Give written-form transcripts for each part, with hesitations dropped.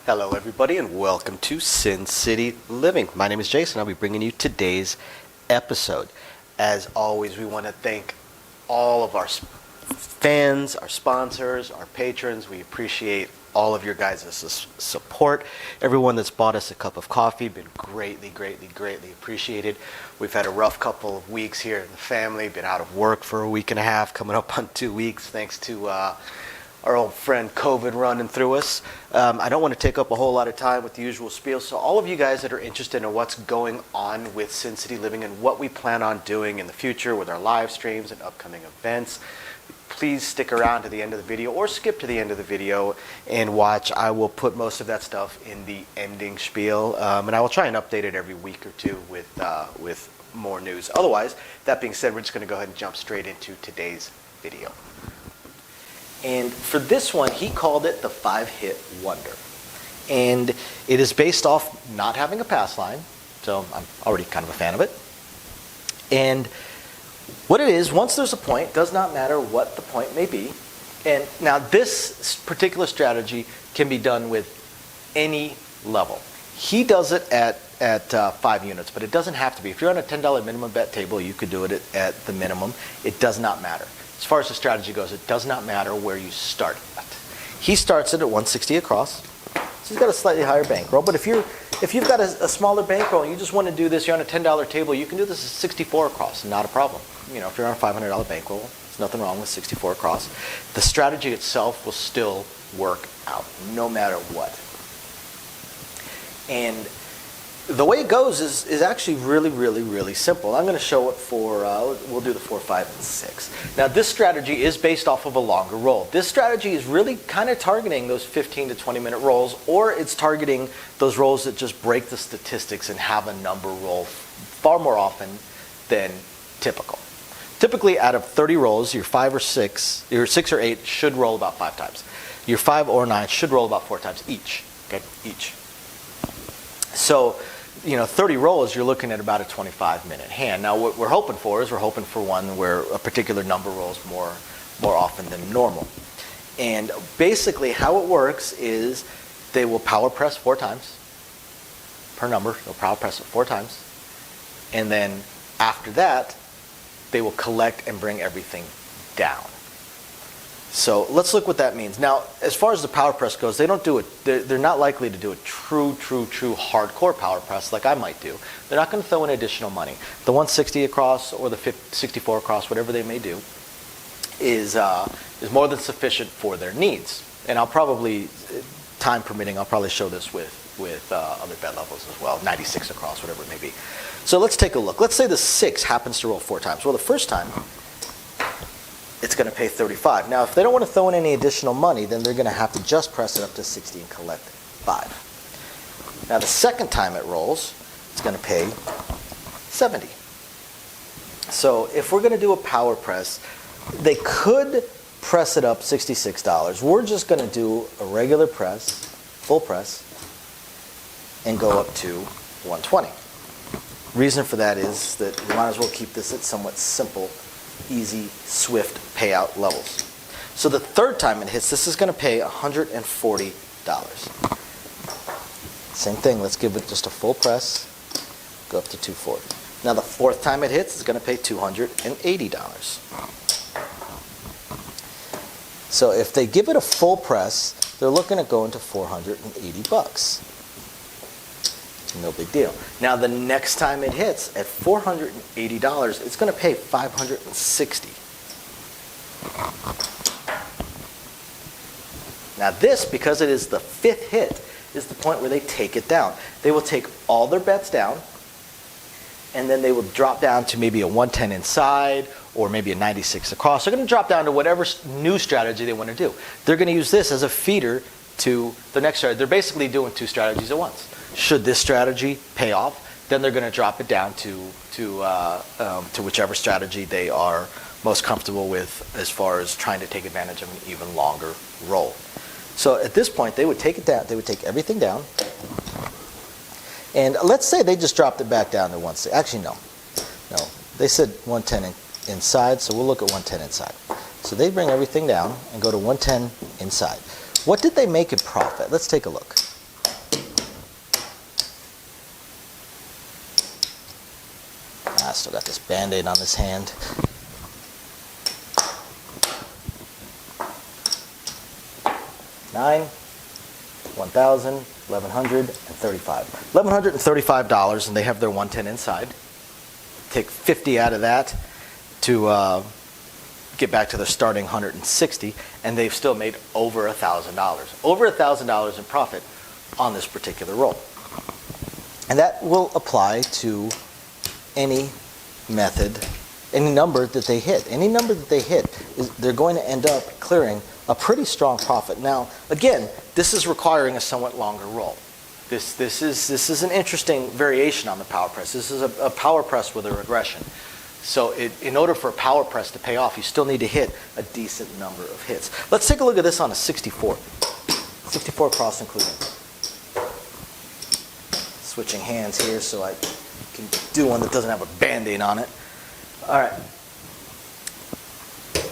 Hello everybody and welcome to Sin City Living. My name is Jason. I'll be bringing you today's episode. As always, we want to thank all of our fans, our sponsors, our patrons. We appreciate all of your guys' support. Everyone that's bought us a cup of coffee, been greatly appreciated. We've had a rough couple of weeks here in the family, been out of work for a week and a half, coming up on 2 weeks thanks to our old friend COVID running through us. I don't want to take up a whole lot of time with the usual spiel, so all of you guys that are interested in what's going on with Sin City Living and what we plan on doing in the future with our live streams and upcoming events, please stick around to the end of the video or skip to the end of the video and watch. I will put most of that stuff in the ending spiel, and I will try and update it every week or two with more news. Otherwise, that being said, we're just going to go ahead and jump straight into today's video. And for this one, he called it the 5-hit wonder. And it is based off not having a pass line, so I'm already kind of a fan of it. And what it is, once there's a point, does not matter what the point may be. And now this particular strategy can be done with any level. He does it at 5 units, but it doesn't have to be. If you're on a $10 minimum bet table, you could do it at the minimum. It does not matter. As far as the strategy goes, it does not matter where you start at. He starts it at 160 across, so he's got a slightly higher bankroll. But if you've got a smaller bankroll and you just want to do this, you're on a $10 table, you can do this at 64 across, not a problem. You know, if you're on a $500 bankroll, there's nothing wrong with 64 across. The strategy itself will still work out, no matter what. And the way it goes is actually really simple. I'm going to show it for, we'll do the 4, 5, and 6. Now this strategy is based off of a longer roll. This strategy is really kind of targeting those 15 to 20 minute rolls, or it's targeting those rolls that just break the statistics and have a number roll far more often than typical. Typically out of 30 rolls, your 5 or 6, your 6 or 8 should roll about 5 times. Your 5 or 9 should roll about 4 times each, okay, each. So, 30 rolls, you're looking at about a 25-minute hand. Now, what we're hoping for is one where a particular number rolls more often than normal. And basically, how it works is they will power press 4 times per number. They'll power press it 4 times, and then after that, they will collect and bring everything down. So let's look what that means. Now, as far as the power press goes, they don't do it. They're not likely to do a true hardcore power press like I might do. They're not going to throw in additional money. The 160 across or the 64 across, whatever they may do, is more than sufficient for their needs. And I'll probably, time permitting, I'll probably show this with other bet levels as well. 96 across, whatever it may be. So let's take a look. Let's say the 6 happens to roll 4 times. Well, the first time, it's going to pay 35. Now, if they don't want to throw in any additional money, then they're going to have to just press it up to 60 and collect 5. Now, the second time it rolls, it's going to pay 70. So if we're going to do a power press, they could press it up $66. We're just going to do a regular press, full press, and go up to 120. Reason for that is that we might as well keep this at somewhat simple, easy, swift payout levels. So the third time it hits, this is going to pay $140. Same thing, let's give it just a full press, go up to 240. Now the fourth time it hits, it's going to pay $280. So if they give it a full press, they're looking at going to $480. No big deal. Now the next time it hits at $480, it's going to pay $560. Now this, because it is the 5th hit, is the point where they take it down. They will take all their bets down, and then they will drop down to maybe a 110 inside or maybe a 96 across. They're going to drop down to whatever new strategy they want to do. They're going to use this as a feeder to the next strategy. They're basically doing 2 strategies at once. Should this strategy pay off, then they're going to drop it down to whichever strategy they are most comfortable with as far as trying to take advantage of an even longer roll. So at this point, they would take it down. They would take everything down. And let's say they just dropped it back down to 160. Actually, no. They said 110 inside, so we'll look at 110 inside. So they bring everything down and go to 110 inside. What did they make in profit? Let's take a look. Still got this Band-Aid on this hand. $9, $1,000, $1,135. $1,135, and they have their 110 inside. Take 50 out of that to get back to their starting 160, and they've still made over $1,000. Over $1,000 in profit on this particular roll. And that will apply to any method, any number that they hit. Any number that they hit, they're going to end up clearing a pretty strong profit. Now, again, this is requiring a somewhat longer roll. This is an interesting variation on the power press. This is a power press with a regression. So in order for a power press to pay off, you still need to hit a decent number of hits. Let's take a look at this on a 64. 64 cross including. Switching hands here so I can do one that doesn't have a Band-Aid on it. All right.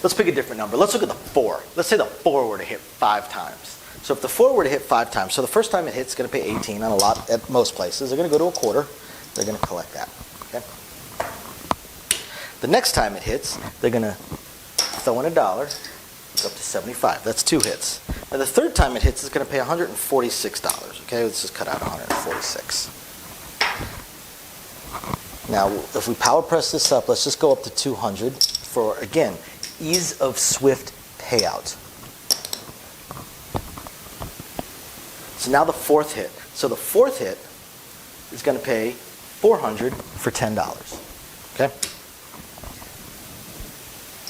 Let's pick a different number. Let's look at the 4. Let's say the 4 were to hit 5 times. So if the 4 were to hit 5 times, so the first time it hits, it's going to pay 18 on a lot at most places. They're going to go to a quarter. They're going to collect that. Okay. The next time it hits, they're going to throw in $1, go up to 75. That's 2 hits. Now the third time it hits, it's going to pay $146. Okay, let's just cut out 146. Now, if we power press this up, let's just go up to 200 for, again, ease of swift payout. So now the 4th hit. So the 4th hit is going to pay $400 for $10. Okay?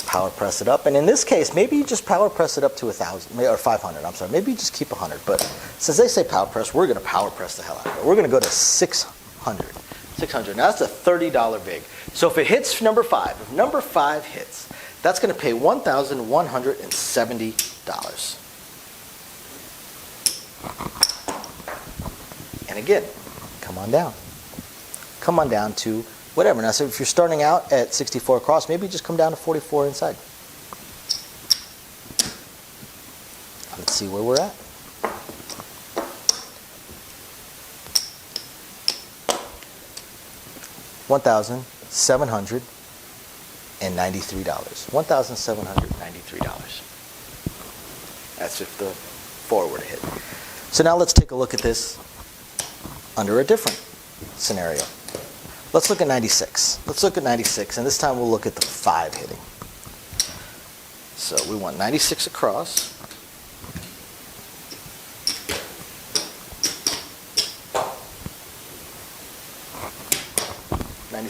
Power press it up, and in this case, maybe you just power press it up to 1,000 or 500. I'm sorry, maybe you just keep 100. But since they say power press, we're going to power press the hell out of it. We're going to go to 600. 600. Now that's a $30 big. So if it hits number 5, if number 5 hits, that's going to pay $1,170. And again, come on down. Come on down to whatever. Now, so if you're starting out at 64 across, maybe just come down to 44 inside. Let's see where we're at. $1,793. $1,793. That's if the 4 were to hit. So now let's take a look at this under a different scenario. Let's look at 96. Let's look at 96, and this time we'll look at the 5 hitting. So we want 96 across.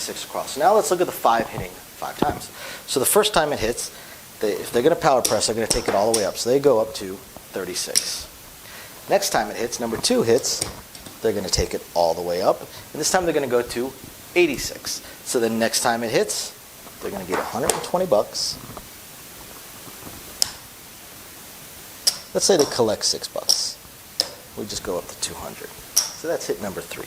Across. So now let's look at the 5 hitting 5 times. So the first time it hits, if they're going to power press, they're going to take it all the way up. So they go up to 36. Next time it hits, number 2 hits, they're going to take it all the way up. And this time they're going to go to 86. So the next time it hits, they're going to get $120. Let's say they collect $6. We just go up to 200. So that's hit number 3.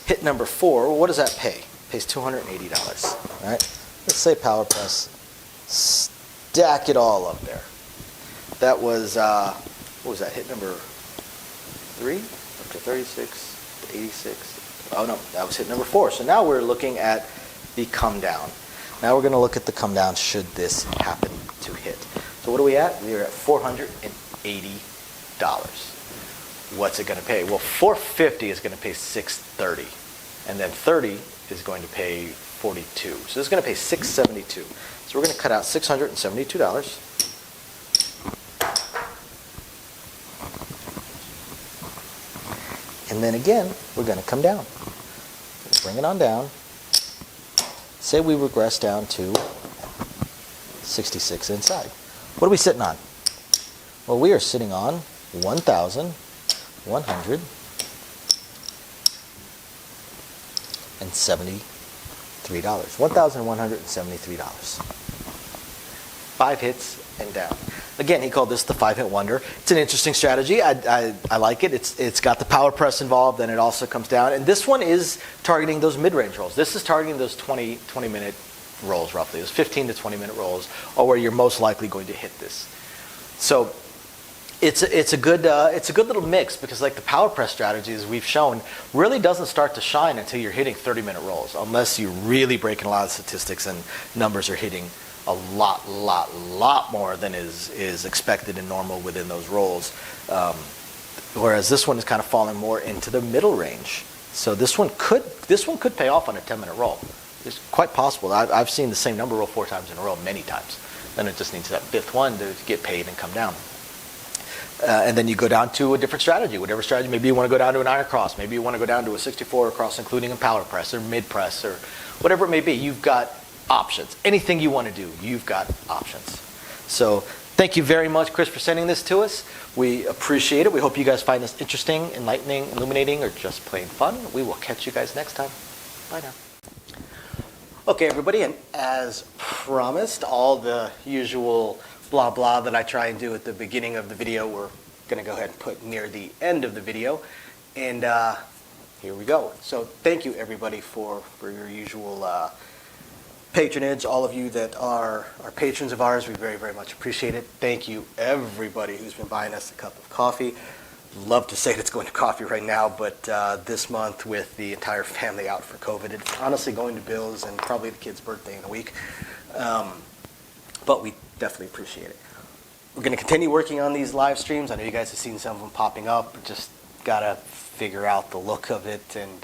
Hit number 4, well, what does that pay? It pays $280, right? Let's say power press, stack it all up there. That was, what was that, hit number 3? Up to 36, to 86. Oh no, that was hit number 4. So now we're looking at the come down. Now we're going to look at the come down should this happen to hit. So what are we at? We are at $480. What's it going to pay? Well, 450 is going to pay 630, and then 30 is going to pay 42. So this is going to pay 672. So we're going to cut out $672. And then again, we're going to come down. Bring it on down. Say we regress down to 66 inside. What are we sitting on? Well, we are sitting on $1,173. $1,173. 5 hits and down. Again, he called this the 5-hit wonder. It's an interesting strategy. I like it. It's got the power press involved, and it also comes down. And this one is targeting those mid-range rolls. This is targeting those 20-minute rolls, roughly. Those 15 to 20-minute rolls are where you're most likely going to hit this. So it's a good little mix, because like the power press strategies we've shown really doesn't start to shine until you're hitting 30-minute rolls, unless you're really breaking a lot of statistics and numbers are hitting a lot more than is expected and normal within those rolls. Whereas this one is kind of falling more into the middle range. So this one could pay off on a 10-minute roll. It's quite possible. I've seen the same number roll 4 times in a row many times. Then it just needs that 5th one to get paid and come down. And then you go down to a different strategy, whatever strategy. Maybe you want to go down to an iron cross. Maybe you want to go down to a 64 cross, including a power press or mid press or whatever it may be. You've got options. Anything you want to do, you've got options. So thank you very much, Chris, for sending this to us. We appreciate it. We hope you guys find this interesting, enlightening, illuminating, or just plain fun. We will catch you guys next time. Bye now. Okay, everybody, and as promised, all the usual blah blah that I try and do at the beginning of the video, we're going to go ahead and put near the end of the video. And here we go. So thank you, everybody, for your usual patronage. All of you that are patrons of ours, we very, very much appreciate it. Thank you, everybody who's been buying us a cup of coffee. Love to say it's going to coffee right now, but this month with the entire family out for COVID, it's honestly going to Bill's and probably the kid's birthday in a week. But we definitely appreciate it. We're going to continue working on these live streams. I know you guys have seen some of them popping up. Just got to figure out the look of it, and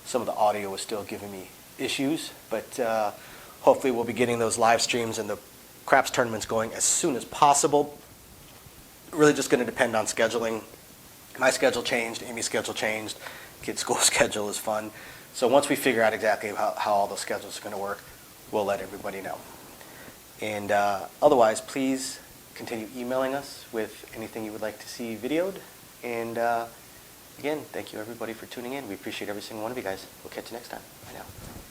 some of the audio is still giving me issues. But hopefully we'll be getting those live streams and the craps tournaments going as soon as possible. Really just going to depend on scheduling. My schedule changed, Amy's schedule changed, kids' school schedule is fun. So once we figure out exactly how all those schedules are going to work, we'll let everybody know. And otherwise, please continue emailing us with anything you would like to see videoed. And again, thank you everybody for tuning in. We appreciate every single one of you guys. We'll catch you next time. Bye now.